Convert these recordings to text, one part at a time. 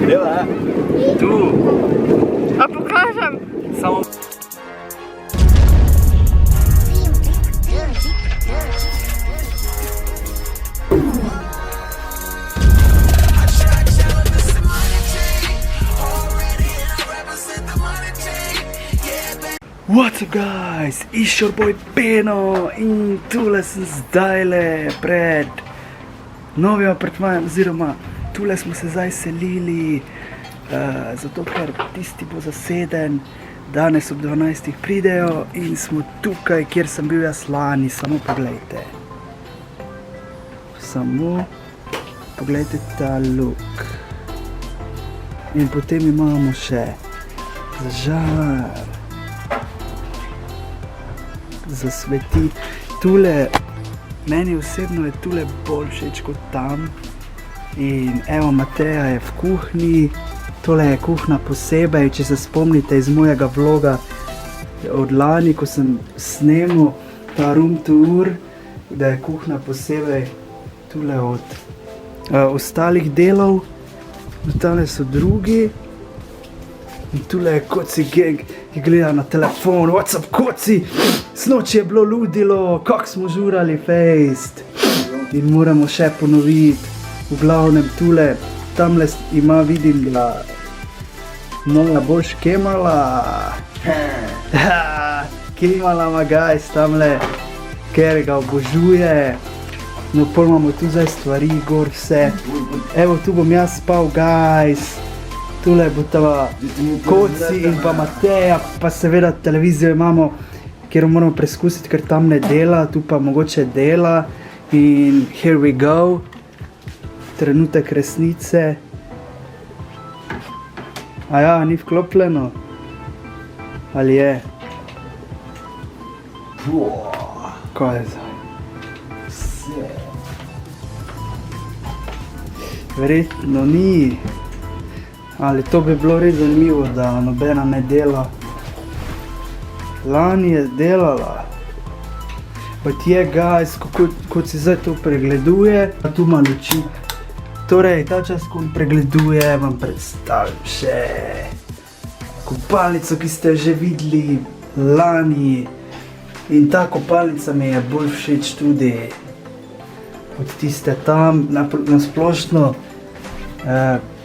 Greva, Tu. A pokažem. Samo. What's up guys, it's your boy Beno in tule sem zdajle pred novim apartmajem oziroma tule smo se zdaj selili, zato ker tisti bo zaseden, danes ob 12 pridejo in smo tukaj, kjer sem bil jaz lani, samo poglejte. Samo poglejte ta look. In potem imamo še žar. Zasveti. Tule, meni osebno je tule bolj všeč kot tam. In evo, Mateja je v kuhinji. Tole je kuhna posebej, če se spomnite iz mojega vloga od lani, ko sem snemal ta room tour, da je kuhna posebej tule od ostalih delov. Tale so drugi. In tule je Koci gang, ki gleda na telefon. What's up, Koci? Snoči je bilo ludilo, kak smo žurali fejst. In moramo še ponoviti. V glavnem tule, tamle ima, vidim, da moja boš Kemala. Kemala ima guys, tamle, ker ga obožuje. No, pol imamo tu zdaj stvari, gor vse. Evo, tu bom jaz spal, guys. Tule bo tava Koci in pa Mateja, pa seveda televizijo imamo, kjer moramo preskusiti, ker tam ne dela, tu pa mogoče dela. In here we go. Trenutek resnice. Aja, ni vklopljeno? Ali je? Kaj je zdaj? Vse. Verjetno ni. Ali to bi bilo res zanimivo, da nobena ne dela. Lani je delala. But je, guys, kot si zdaj to pregleduje, tu ima luči. Torej, ta čas, ko pregleduje, vam predstavim še kopalnico, ki ste že videli lani. In ta kopalnica mi je bolj všeč tudi od tiste tam, na splošno.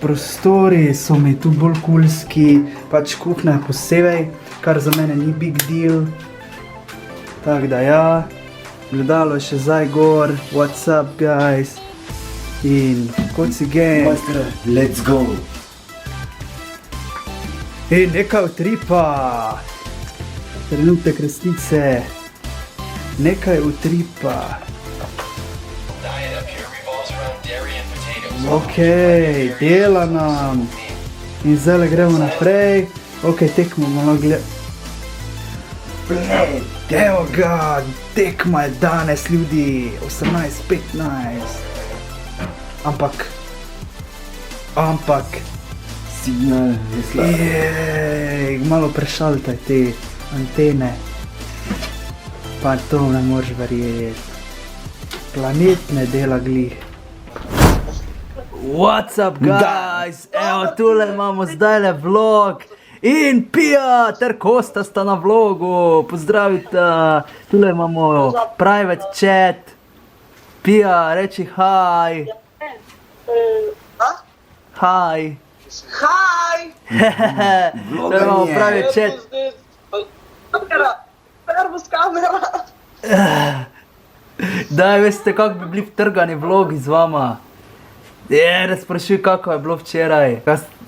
Prostori so mi tu bolj kulski, pač kuhna je posebej, kar za mene ni big deal. Tako da ja, gledalo je še zdaj gor, what's up guys, in Koci gang. Let's go! In nekaj utripa, trenutek resnice, nekaj utripa. Ok, dela nam. In zdaj gremo naprej. Ok, tekmo malo Evo ga, tekma je danes ljudi, 18:15. Ampak Signal je slab. Jej, malo prešaltaj te antene. Pa to ne moreš verjeti. Planet ne dela glih. What's up guys, evo tule imamo zdajle vlog in Pija ter Kosta sta na vlogu, pozdravita, tule imamo private chat. Pija, reči hi. Hi. Hi! Tule imamo private chat. Prvo s kamera. Daj, veste kako bi bili vtrgani vlogi z vama. Ne sprašuj, kako je bilo včeraj.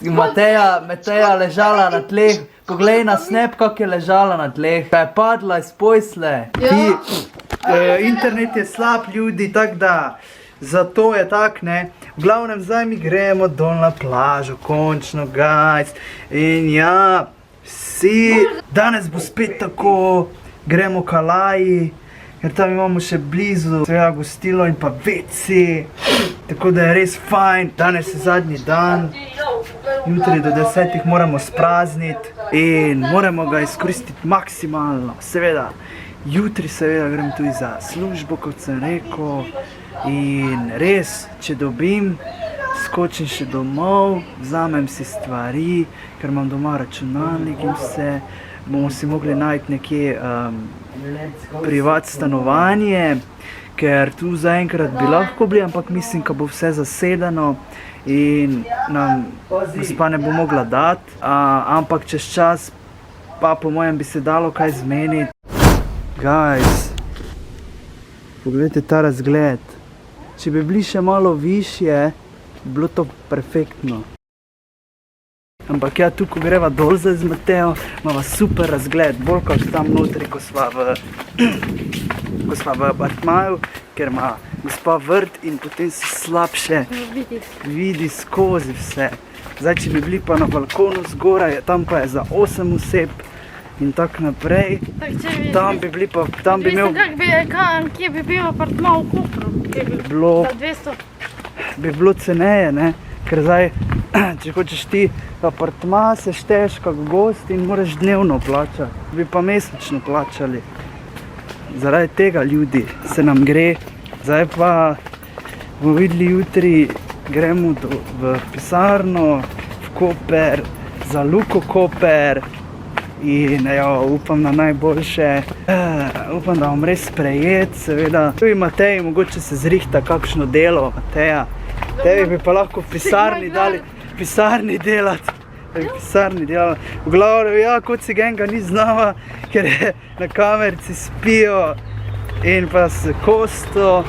Mateja ležala na tleh. Poglej na snap, kako je ležala na tleh. Kaj je padla iz posle. Internet je slab ljudi, tako da zato je tak, ne. V glavnem zdaj mi gremo dol na plažo, končno, guys. In ja, danes bo spet tako, gremo k Alaji. Ker tam imamo še blizu svega gostilo in pa WC. Tako da je res fajn. Danes je zadnji dan. Jutri do 10 moramo sprazniti. In moramo ga izkoristiti maksimalno. Seveda, jutri seveda grem tudi za službo, kot sem rekel. In res, če dobim skočim še domov, vzamem si stvari, ker imam doma računalnik in vse. Bomo si mogli najti nekje privat stanovanje, ker tu zaenkrat bi lahko bili, ampak mislim, da bo vse zasedeno in nam gospa ne bo mogla dati, ampak čez čas pa po mojem bi se dalo kaj zmeniti. Guys, poglejte ta razgled. Če bi bili še malo višje, bi bilo to perfektno. Ampak ja, tu ko greva dol zdaj z Mateo, imava super razgled, bolj kot tam notri, ko sva v apartmaju, ker ima gospa vrt in potem se slabše vidi skozi vse. Zdaj, če bi bili pa na balkonu zgoraj, tam pa je za 8 oseb in tako naprej. Tam bi bili pa, tam bi imel... Kje bi bil apartma v Kopru? Bi bilo ceneje, ne? Ker zdaj, če hočeš ti apartma, se šteješ kak gost in moraš dnevno plačati. Bi pa mesečno plačali. Zaradi tega ljudi se nam gre. Zdaj pa bomo videli jutri, gremo v pisarno, v Koper, za Luko Koper. In upam na najboljše, upam, da bom res sprejet, seveda. Tudi Matej, mogoče se zrihta kakšno delo, Mateja. Tebi bi pa lahko v pisarni dali, delati. V glavnem, ja, kot si genga ni znala, ker je na kamerci spijo in pa s Kosto,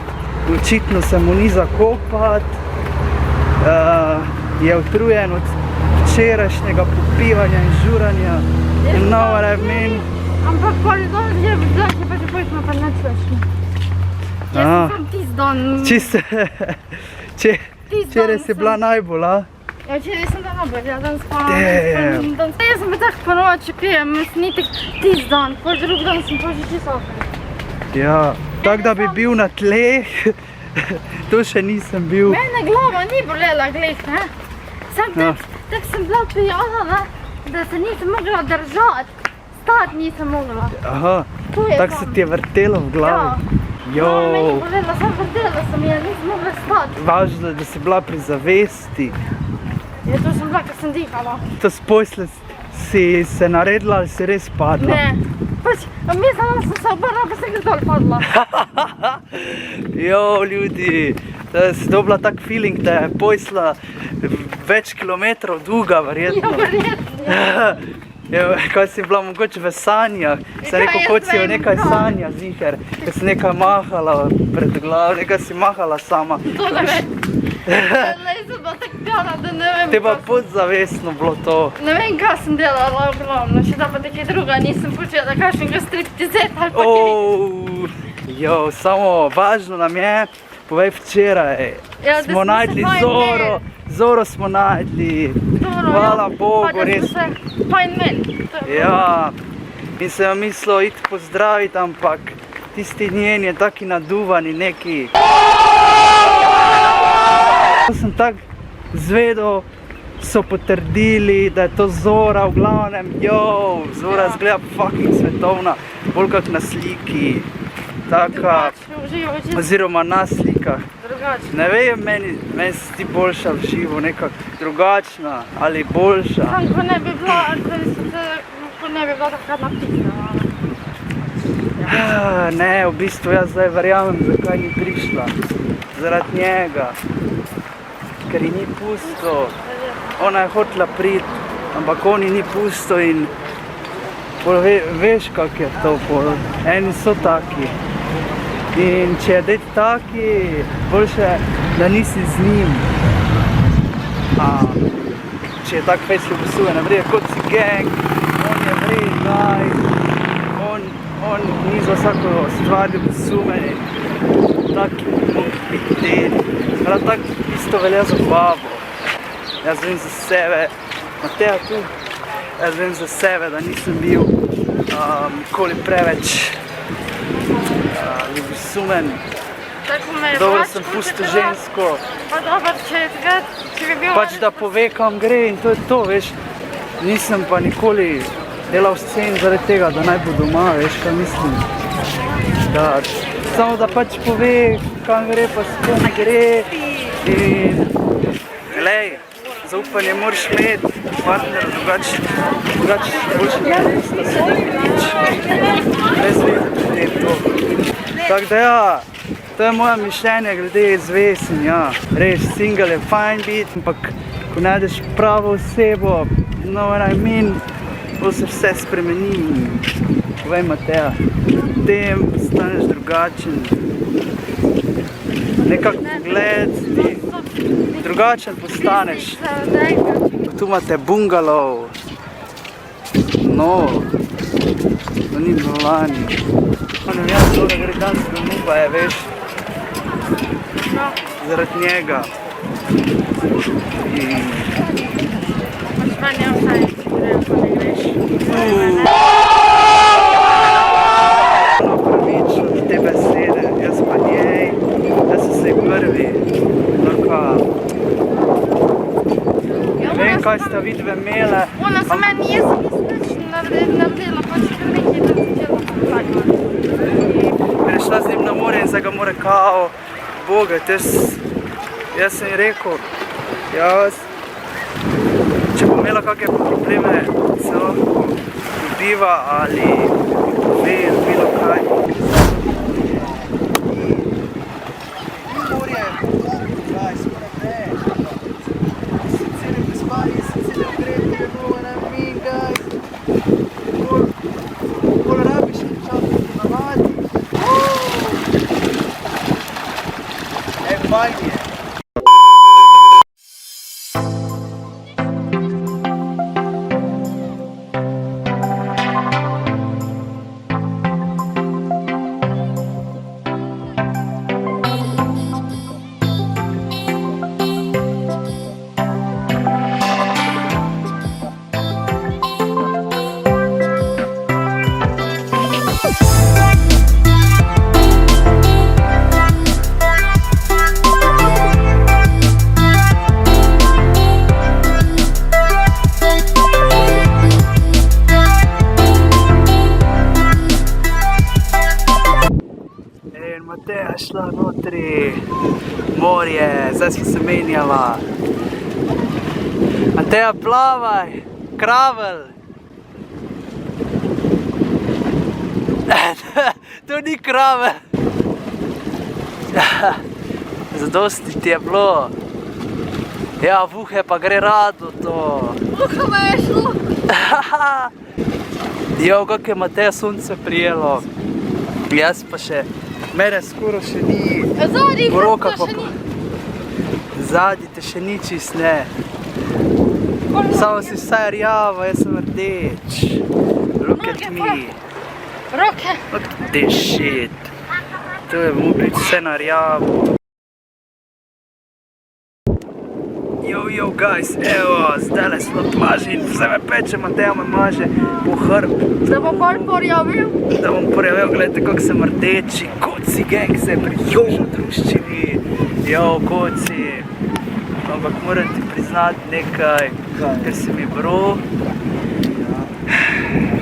očitno se mu ni zakopati. Je utrujen od včerajšnjega popivanja in žuranja. You know what I mean? Ampak poli dan je pa že pojsmo pa ne čuješ. Jaz sem tisti dan. Včeraj si bila najbolj, a? Ja, včeraj sem dan najbolj, ja, dan spala. Jaz sem pa tako po noči pijem, niti tisti dan, pol drug dan sem pa že čisto. Ja, tako da bi bil na tleh, to še nisem bil. Mene glava ni bolela, glej, ne? Sam tak sem bila pijana, ne? Da se nisem mogla držati, stati nisem mogla. Aha, tako se ti je vrtelo v glavi. Ja, meni je bolela, sam vrtela sem je, nisem mogla stati. Važno je, da si bila pri zavesti. Ja, to sem bila, ker sem dihala. To sposle si se naredila ali si res padla? Ne, pač mislila sem se obrnila, pa sem dol padla. Ljudi, da si dobila tak feeling, da je posla več kilometrov dolga, verjetno. Ja, verjetno. Kaj si bila mogoče v sanjah? Sem rekel, kot si jo nekaj sanja ziher, ker si nekaj mahala pred glavo, nekaj si mahala sama. To ne vem. Lej sem bila tak pjana, da ne vem. Te pa podzavestno bilo to. Ne vem, kaj sem delala ogromno, še da pa nekaj druga, nisem počela kakšnega striptizeta ali pa kaj. Samo važno nam je, povej včeraj, smo najdli Zoro smo najdli, hvala Bogu, res. Fajn meni. Ja, in sem jo mislil iti pozdraviti, ampak tisti njen je taki naduvani neki. Sem tak zvedel, so potrdili, da je to Zora, v glavnem, Zora zgleda fucking svetovna, bolj kak na sliki. Taka, oziroma na slikah. Ne vem, meni se ti boljša v živo, nekako drugačna ali boljša. Sam, ko ne bi bila takrat napisana. Ne, v bistvu jaz zdaj verjamem, zakaj ni prišla. Zaradi njega. Ker ji ni pusto. Ona je hotela priti, ampak oni ni pusto in veš, kak je to. Eni so taki. In če je deti taki, boljše, da nisi z njim. Če je tak fejs ljubosuje, ne vrije kot si gang, on je vrej, daj, on ni za vsako stvar ljubosumen, taki mogi biti deti. Prav tako isto velja za babo. Jaz vem za sebe, Mateja tu, jaz vem za sebe, da nisem bil nikoli preveč ljubosumen. Dobro sem pustil žensko. Pa dobro, če bi bil... Pač da pove, kam gre in to je to, veš. Nisem pa nikoli delal scen zaradi tega, da naj bo doma, veš, kaj mislim. Samo da pač pove, kam gre, pa s kom gre. In glej, zaupanje moraš imeti, partner, drugače boš nista se nič. Brez veze potem to. Tako da ja, to je moje mišljenje glede zvez in ja, res, single je fajn biti, ampak ko najdeš pravo osebo, know what I mean, bo se vse spremeni. Povej, Mateja, potem postaneš drugačen. Nekako pogled ti, drugačen postaneš. Tu imate bungalov. No, to ni bilo lani. Ne vem, to da gre danes domov, pa je, veš, zaradi njega. Imaš manje vsaj, ko ne greš. Pravično te besede, jaz pa njej, jaz sem se prvi. Ne vem, kaj sta vidve imele. Ona se meni jaz nič naredila, pač kar nekaj da začela popravljati. Prešla z njim na more in zdaj ga more kao bogati. Jaz sem ji rekel, če bo imela kakšne probleme, se lahko dobiva ali pove bilo kaj. Morje, kaj smo naprej. Cele prespali, cele ugreti, know what I mean, guys. Bolj rabiš in čas navadi. Fajn je. Mateja šla notri, morje, zdaj smo se menjala. Mateja, plavaj, kravel. To ni kravel. Zadosti ti je bilo. Ja, vuhe pa gre rado to. Vuha me je šlo. Jo, kako je Mateja sonce prijelo. Jaz pa še, mene skoro še ni. Zadnji Poroka vrsta še pa- ni. Zadnji te še ni čist ne. Samo si vsaj rjava, jaz sem rdeč. Look at me. Roke. Look at this shit. To je biti vse na rjavo. Yo guys, evo, zdajle smo plaži in vse me peče, Mateja me maže po hrb. Da bo bolj porjavil. Da bom porjavel, gledajte kako sem rdeči, Koci gang se je pridružil druščini. Yo, Koci. Ampak moram ti priznati nekaj, ker si mi bro.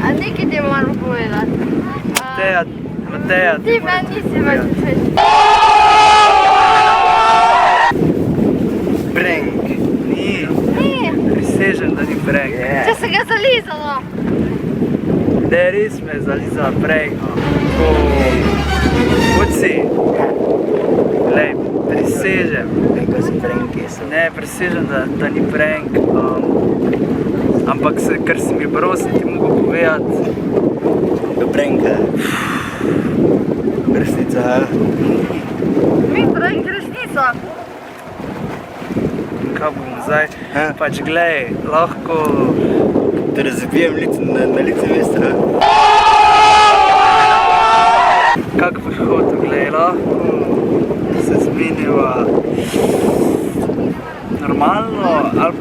A nekaj ti moram povedati. Mateja. Ti meni nisi več všeč. Prank. Ni. Ni. Prisežem, da ni prank. Če se ga zalizala. Ne, res me je zalizala prank. Koci. Glej, prisežem. Nekaj si pranki so. Ne, prisežem, da ni prank. Ampak ker si mi bro, sem ti mogel povedati. Do pranka. Resnica. Mi prank resnica. Kaj bom zdaj? Pač glej, lahko... Da razbijem na lice mesta. Kak boš hotel, glej, lahko se zmeniva normalno ali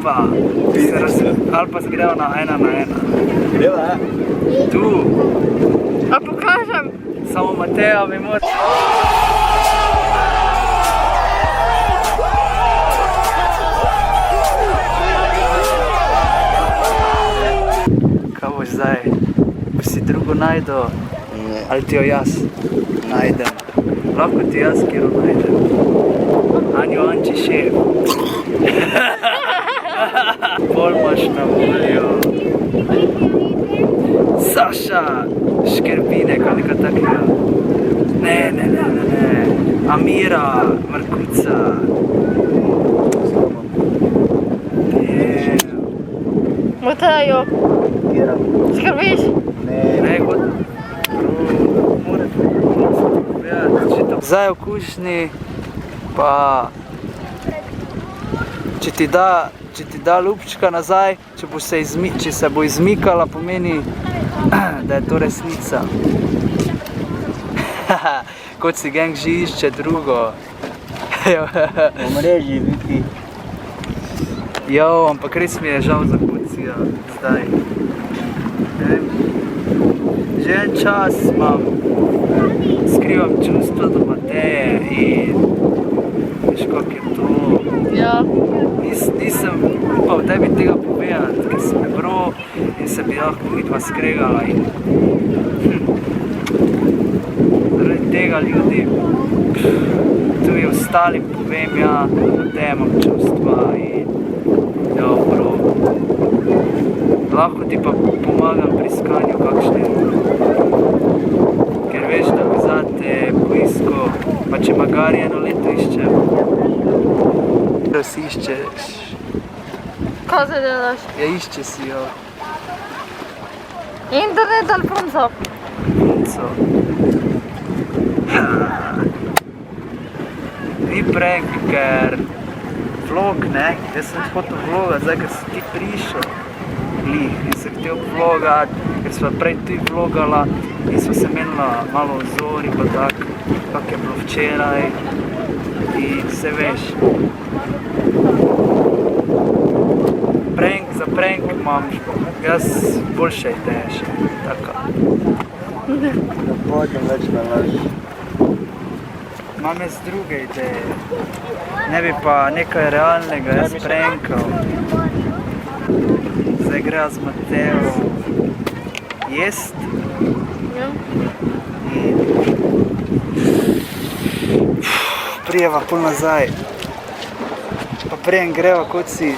pa se greva na 1 na 1. Greva? Tu, A pokažem? samo Mateja mi mora... Kaj boš zdaj? Boš si drugo najdel? Ne. Ali ti jo jaz najdem? Lahko ti jaz kjero najdem. Anjo, Anči, šef. Pol imaš na voljo. Saša Škerbinek ali nekaj takega. Ne. Amira Markuca. Matejo, skrbiš? Ne, kot... Zdaj v kušnji, pa... Če ti da lupčka nazaj, če se bo izmikala, pomeni, da je to resnica. Kot si gang že išče drugo. Omrežje, Viki. Jo, ampak res mi je žal za Kocija zdaj. Že en čas skrivam čustva do Mateje in veš, kako je to. Ja. Nisem upal tebi tega povedati, ker sem me bro in se bi lahko midva skregala in zaradi tega ljudi tudi ostalim povem, ja, da imam čustva in ja, bro. Lahko ti pa pomagam pri iskanju kakšne, ker veš, da bi zate poiskal, pa če magari eno leto iščem. Da si iščeš. Kaj se delaš? Ja, išče si jo. Internet ali punco? Punco. Ni prank, ker vlog, ne? Jaz sem hotel vlogat, zdaj, ker si ti prišel. In sem hotel vlogat, ker sva prej tudi vlogala in sva se menila malo o zori, pa tako, kak je bilo včeraj. In vse veš. Za prank imam jaz boljše ideje še, tako. Ne potem več na laž. Imam jaz druge ideje. Ne bi pa nekaj realnega jaz prankal. Zdaj greja z Matejo jest. In prijeva pol nazaj. Pa prijem greva kot si.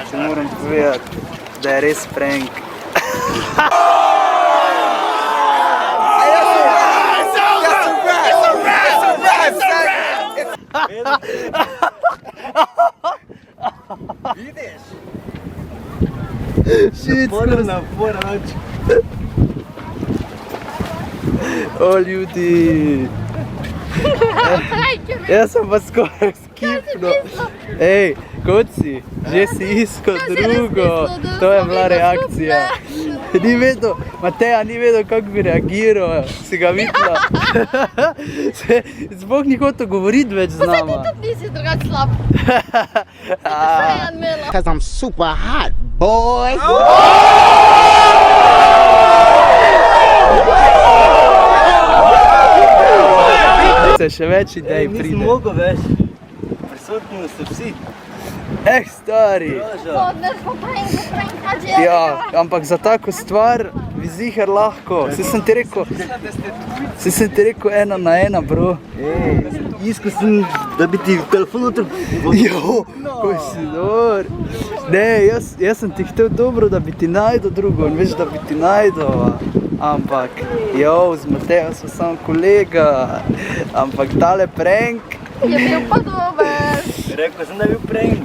Ti moram povedati, da je res prank. Vidiš? Shit, napora. O, ljudi. Jaz sem pa skoraj skipnil. Ej, kot si? Že si iskal drugo. To je bila reakcija. Ni vedel, Mateja ni vedel, kako bi reagiral. Si ga videla? Zbog ni hotel govoriti več z nama. Ti tudi nisi drugač slab. Because I'm super hot, boy. Se še več idej pride. Nisem mogel več. Prisotni so vsi. Stari. Podneš po pranka, že Ja, ampak za tako stvar bi ziher lahko. Saj sem ti rekel 1 na 1, bro. Iskal sem, da bi ti v telefonu Jo, ko si dor. Ne, jaz sem ti htel dobro, da bi ti najdel drugo in veš, da bi ti najdel. Ampak, z Matejo smo samo kolega. Ampak tale prank. je bil pa dober. Rekel sem, da je bil prank.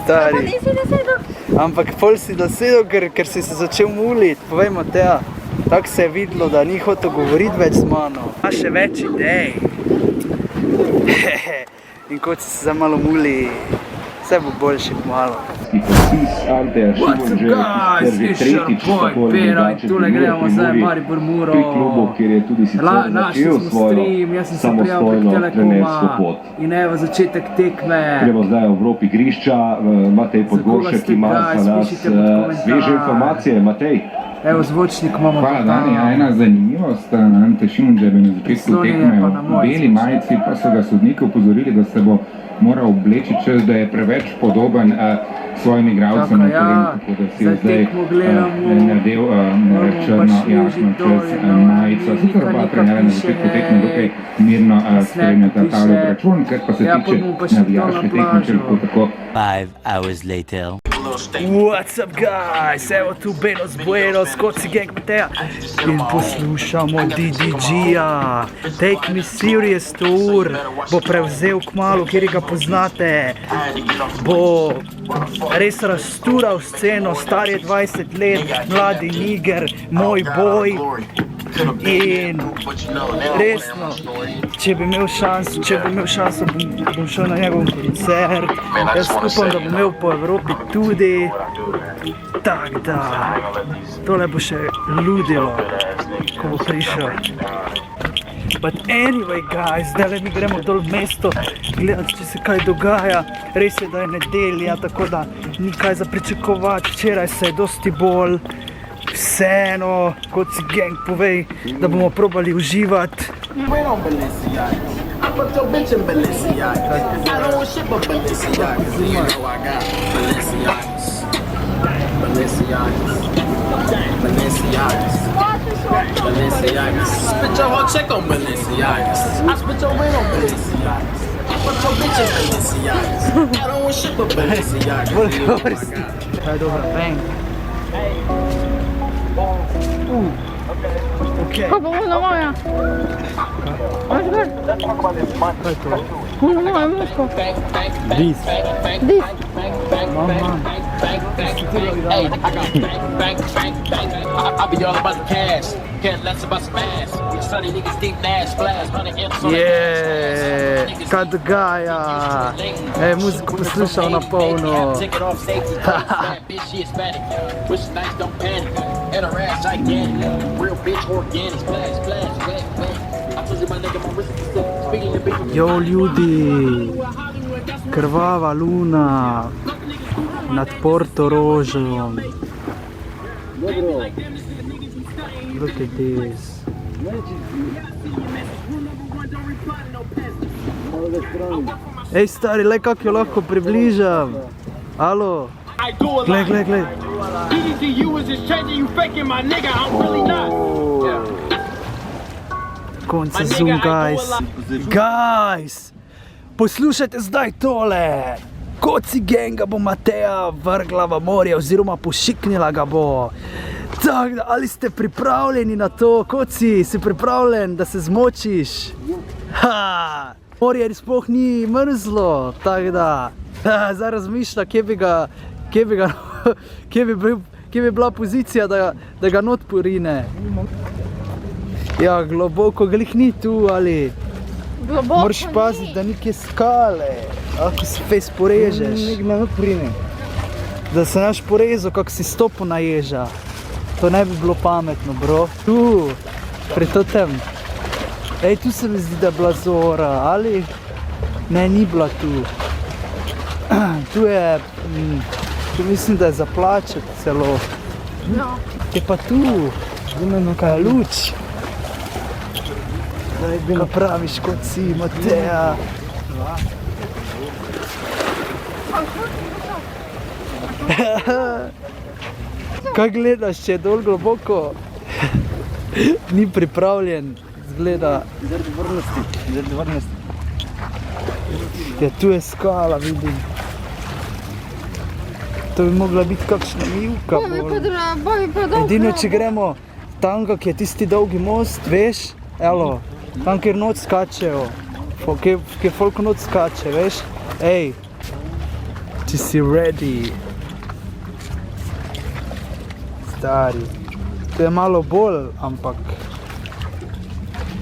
Stari. Pa nisi dosedel? Ampak pol si dosedel, ker si se začel muliti. Povej, Mateja, tako se je videlo, da ni hotel govoriti več z mano. Ima še več idej. In kot si se zdaj malo muli, vse bo boljše malo. What's up guys, it's your boy Pera in tule gremo zdaj Maribor Muro. Našli smo stream, jaz sem se prijavil prek Telekoma in evo začetek tekme. Gremo zdaj v Evropi igrišča, Matej Podgoršek ima za nas sveže informacije. Matej. Evo zvočnik imamo. Hvala Dani, ena zanimivost, Ante Šimundža je na začetku tekme v beli majici, pa so ga sodniki upozorili, da se bo moral obleči, čez da je preveč podoben svojim igralcem na terenu, tako da si je zdaj nadel črno, jasno, čez majico. Sicer pa trenerja na začetku tekme dokaj mirno spremljata tale obračun, ker pa se tiče navijaške tekme, če lahko tako. 5 hours later. What's up guys, evo tu Benos Buenos, Koci Gang Mateja in poslušamo DDG-ja. Take Me Serious Tour bo prevzel kmalu, kjer ga poznate. Bo res raztural sceno, star je 20 let, mladi niger, moj boj. In resno, če bi imel šanso, bom šel na njegov koncert. Jaz upam, da bom imel po Evropi tudi. Tak da, tole bo še ludilo, ko bo prišel. But anyway guys, zdaj mi gremo dol v mesto gledati, če se kaj dogaja. Res je, da je nedelja, tako da ni kaj za pričakovati. Včeraj se je dosti bolj. Vseeno, Koci Gang povej, da bomo probali uživati. Kaj je dobra, bang. Okay. Kako bo ona moja? Maš gor? Kaj je to? Ona moja muško. Dis. Dis. Mam. Kaj dogaja? Muziko poslušal na polno. Jo ljudi, krvava luna nad Portorožom. Look at this. Ej stari, le kako jo lahko približam. Alo, glej. Konca zoom, guys. Guys, poslušajte zdaj tole. Koci Ganga bo Mateja vrgla v morje oziroma pošiknila ga bo. Tak da, ali ste pripravljeni na to? Koci, si pripravljen, da se zmočiš? Ha! Morje sploh ni mrzlo, tak da. Zdaj razmišlja, kje bi bila pozicija, da ga not porine. Ja, globoko glih ni tu, ali? Globoko moraš paziti, da neke skale, ako se fejs porežeš. Nek me not porine. Da se naš porezal, kako si stopil na ježa. To ne bi bilo pametno, bro. Tu, pri totem. Ej, tu se mi zdi, da je bila zora, ali? Ne, ni bila tu. Tu je, tu mislim, da je za plačati celo. Ja. Je pa tu, kaj je luč. Kaj praviš, kot si, Mateja? Kaj gledaš, če je dol globoko? Ni pripravljen, zgleda. Zaradi varnosti. Ja, tu je skala, vidim. To bi mogla biti kakšna mivka. Edino, če gremo tam, kak je tisti dolgi most, veš? Elo, tam, kjer noč skačejo. Kjer folk noč skače, veš? Ej, če si ready. Stari. To je malo bolj, ampak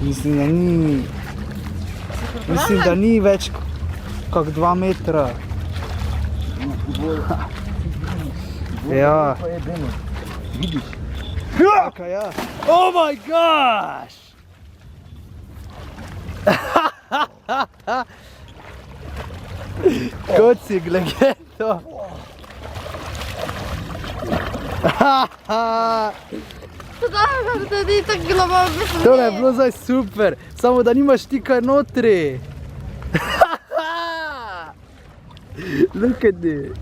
mislim, da ni več kak 2 metra. Ja. Vidiš? Ja. Oh my gosh! Kot si glede to. Da ni tako globoko. Tole je bilo zdaj super, samo da nimaš ti kaj notri. Look at this.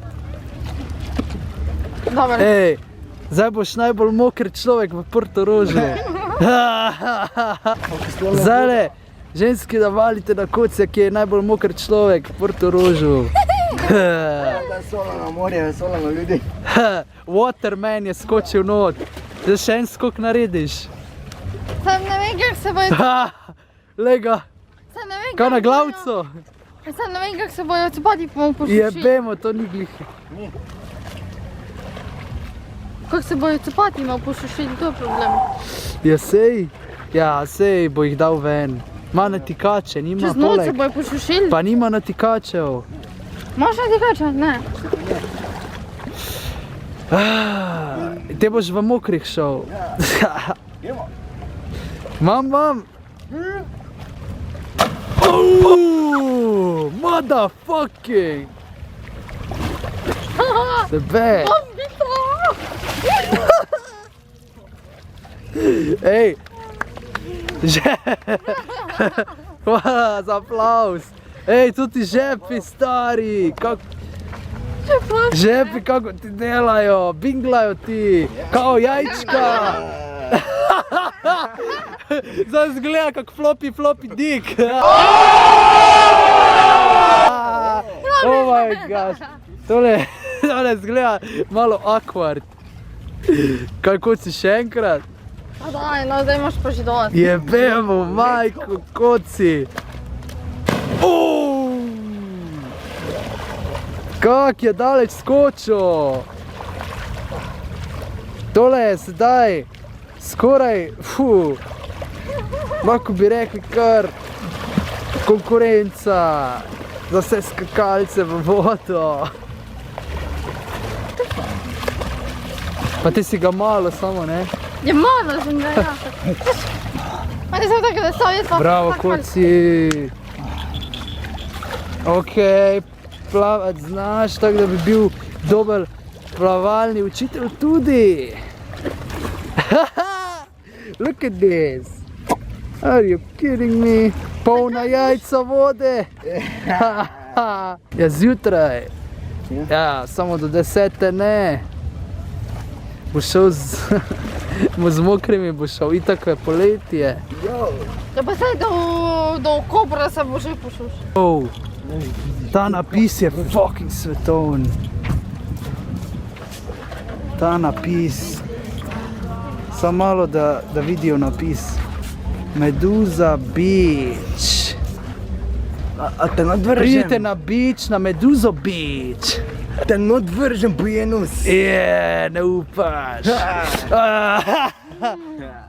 Dobro. Ej, zdaj boš najbolj moker človek v Portorožu. Zdaj, ženski, da valite na Kocija, ki je najbolj moker človek v Portorožu. Sola na morje, sola na ljudi. Waterman je skočil not. Zdaj še en skok narediš. Sam ne vem, kako se bojo... Lega, kaj na glavco? Sam ne vem, kako se bojo copati posušili. Jebemo, to ni glih. Kako se bojo copati posušili, to je problem. Ja, sej bo jih dal ven. Ma natikače, nima Čez noč se poleg. bojo posušili. Pa nima natikačev. Imaš natikače? Ne. Te boš v mokrih šel. Mam. Motherfucking! The best! Ej! Hvala za aplauz! Ej, tu ti žepi, stari! Žepi, kako ti delajo, binglajo ti, kao jajčka! Zdaj zgleda kak floppy dick! Oh my gosh! Tole zgleda malo awkward. Kako si še enkrat? A daj, no zdaj imaš pa že dost. Jebemo, majko, koci! Kak je daleč skočil! Tole je sedaj skoraj, lahko bi rekli kar konkurenca za vse skakalce v vodo. Pa ti si ga malo samo, ne? Je malo že ga, ja. Pa ne sem tako, da sam jaz pa... Bravo, koci! Okej, plavat znaš, tako da bi bil dober plavalni učitelj tudi. Look at this! Are you kidding me? Polna jajca vode! Ja, zjutraj. Ja, samo do 10 ne. Bo šel z mokrimi, bo šel, itak je poletje. Ja pa saj do Kopra se bo že posušil. Ta napis je fucking svetovn. Ta napis. Samo malo, da vidijo napis. Meduza Beach. A te nadvržem? Pridite na beach, na Meduzo Beach. Te nadvržem po jenus. Ne upaš.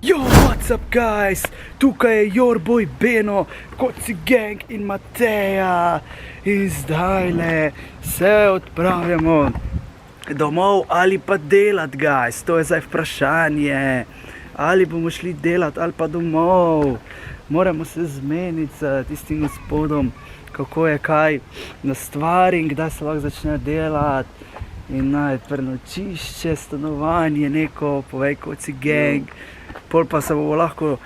Yo, what's up guys? Tukaj je your boy Beno, Koci Gang in Mateja. In zdajle se odpravljamo domov ali pa delat, guys. To je zdaj vprašanje. Ali bomo šli delat ali pa domov. Moramo se zmeniti s tistim gospodom, kako je kaj na stvari in kdaj se lahko začne delati. In najti prenočišče, stanovanje neko, povej Koci Gang. Pol pa se bomo lahko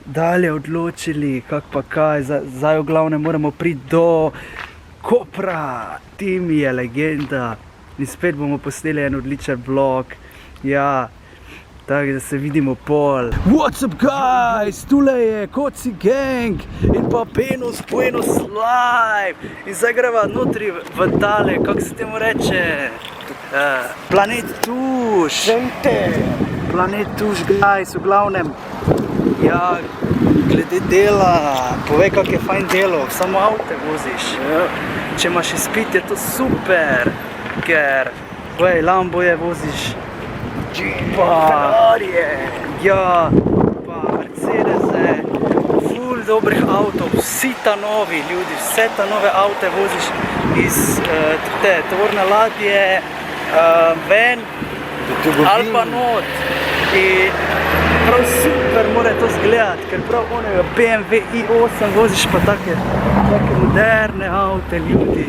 dalje odločili, kak pa kaj. Zdaj v glavnem moramo priti do Kopra. Tim je legenda. In spet bomo posneli en odličen vlog. Ja, tako da se vidimo pol. What's up guys? Tule je Koci Gang in pa Benos Buenos Live. In zdaj greva notri v tale, kako se temu reče? Planet Tuš. Planet Tuš, guys, v glavnem. Ja, glede dela, povej kak je fajn delo, samo avte voziš. Če imaš izpit je to super, ker Lamboje voziš. Ferrarije. Ja, pa Mercedese, ful dobrih avtov, vsi ta novi ljudi, vse ta nove avte voziš iz te tovorne ladje ven ali pa not. In prav super mora to zgledati, ker prav onega BMW i8 voziš pa take moderne avte ljudi.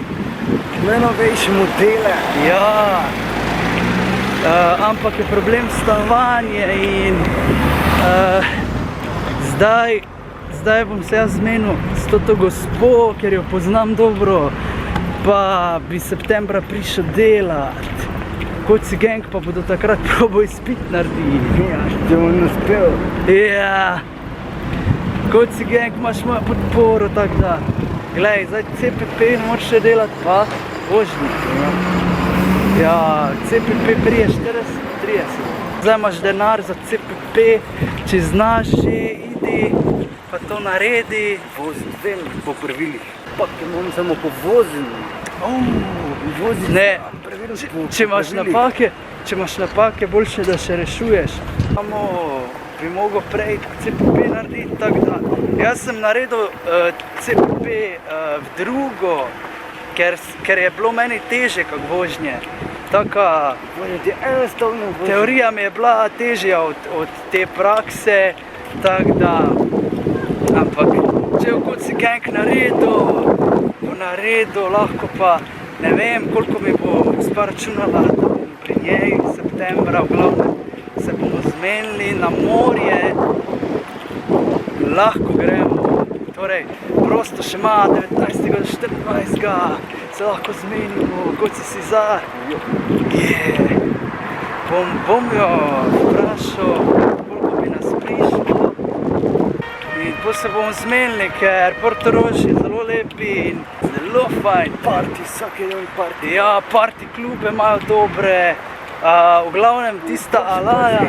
Najnovejše modele. Ja. Ampak je problem stanovanje in zdaj bom se jaz zmenil s to gospo, ker jo poznam dobro, pa bi septembra prišel delat. Koci gang pa bodo takrat probal izpit narediti. Ja, če bom uspel. Ja. Koci gang imaš mojo podporo, tako da. Glej, zdaj CPP ne moraš še delati pa vožnik. Ja, CPP prije 40-30. Zdaj imaš denar za CPP, če znaš že, idi, pa to naredi. Vozim, vem po pravilih. Pa ker moram samo povozim. Ne, če imaš napake, boljše, da še rešuješ. Samo bi mogel prej CPP narediti, tako da. Jaz sem naredil CPP v drugo, ker je bilo meni teže kak vožnje. Taka teorija mi je bila težja od te prakse, tako da. Ampak, če je Koci gang naredil, lahko pa ne vem, koliko mi bo gospa računala, da bom pri njej septembra, v glavnem se bomo zmenili na morje, lahko gremo, torej prosto še ima 19. do 24. se lahko zmenimo, Koci si za. Bom jo vprašal, koliko bi nas prišlo. In to se bomo zmenili, ker Portorož je zelo lepi in zelo fajn. Party, vsake dan party. Ja, party klube imajo dobre. V glavnem tista Alaja.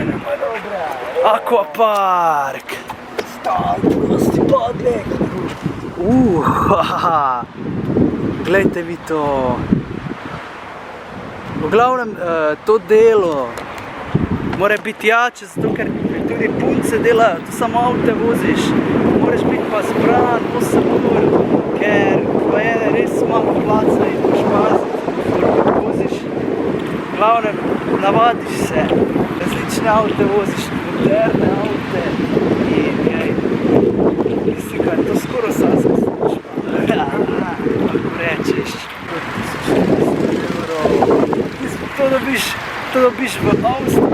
Aquapark. Stal, prosti podlek. Glejte vi to. V glavnem to delo mora biti jače, zato ker tudi punce delajo, tu samo avte voziš, moraš biti pa zbran 8 ur, ker pa je res malo placa in boš paziti, koliko voziš. V glavnem, navadiš se, različne avte voziš, moderne avte in mislim, kaj to skoro sasno služba. Lahko rečeš, 1400 €, to dobiš v Avstriji.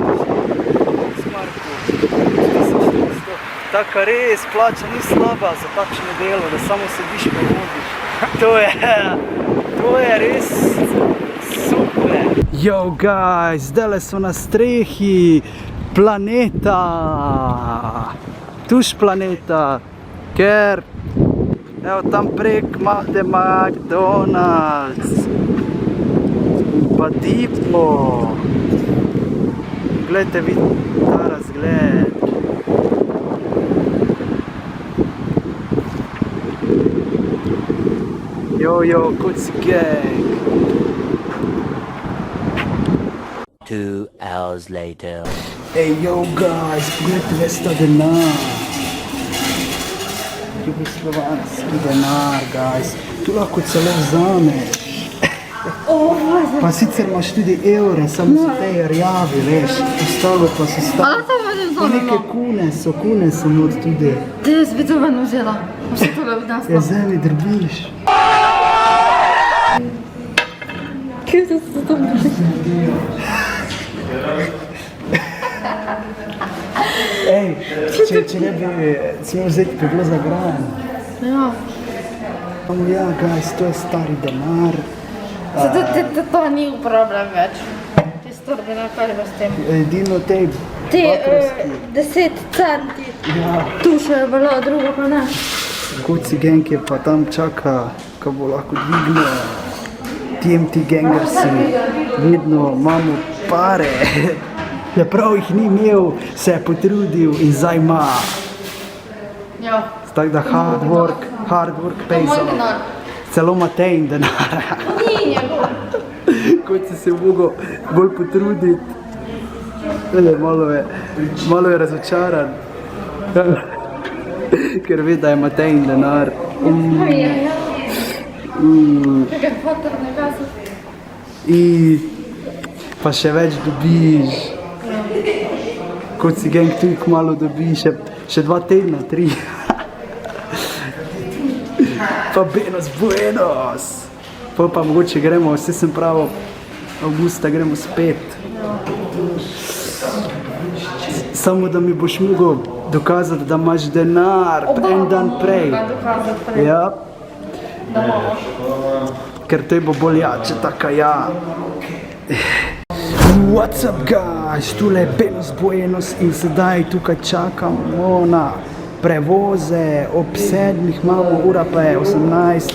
Taka res plača ni slaba za takšno delo, da samo sediš pa voziš. To je res super. Yo guys, zdajle smo na strehi planeta. Tuš planeta, ker evo tam prek imate McDonald's pa Diplo. Glejte vi ta razgled. Yo, Koci gang. 2 hours later. Hey yo guys, pogledajte ves ta denar. Jugoslovanski denar, guys. Tu lahko celo vzameš. Pa sicer imaš tudi evre, samo so te rjavi, veš. Ostalo pa so stali. Pa neke kune so not tudi. Ti si bi to ven vzela. Vse to le vdasla. Ja, zdaj mi drbiš. Kje se to drži? Ej, če ne bi smel vzeti, bi bilo zagrajeno. Ja. Ja, guys, to je stari denar. Zato to ni problem več. Ti star denar, kaj ima s tem? Edino te Ti 10 centi. Ja. Tu še je bilo, drugo pa ne. Koci gang je pa tam čaka, ko bo lahko dvignil. TMT gangersi, vedno imamo pare. Čeprav jih ni imel, se je potrudil in zdaj ima. Ja. Tako da hard work pays off. Celo Matejin denar. Ni njegov. Kot si se mogel bolj potruditi. Malo je razočaran. Ker ve, da je Matejin denar. Kakaj fotor nekako. In pa še več dobiš. Koci gang tu kmalu dobiš, še 2 tedna, 3. Pa buenos. Pa mogoče gremo, vse sem pravil, avgusta gremo spet. Samo da mi boš mogel dokazati, da imaš denar en dan prej. Ja. Ker te bo bolj jače, taka ja. What's up guys, tule je Buenos Buenos in sedaj tukaj čakamo na prevoze, ob 7 imamo, ura pa je 18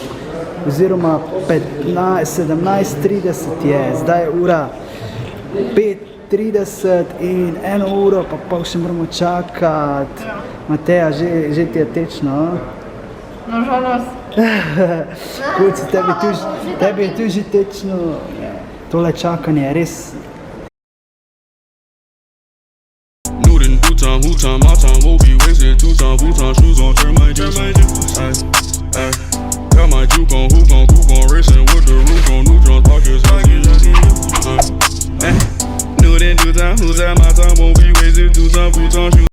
oziroma 17:30 je, zdaj je ura 5:30 in 1 uro pa pol še moramo čakati. Mateja, že ti je tečno? Nažalost. Kuci, tebi je tu že tečno. Tole čakanje je res. Who time, my time won't be wasted. 2 time, shoes on, turn my juice on. Got my juke on, who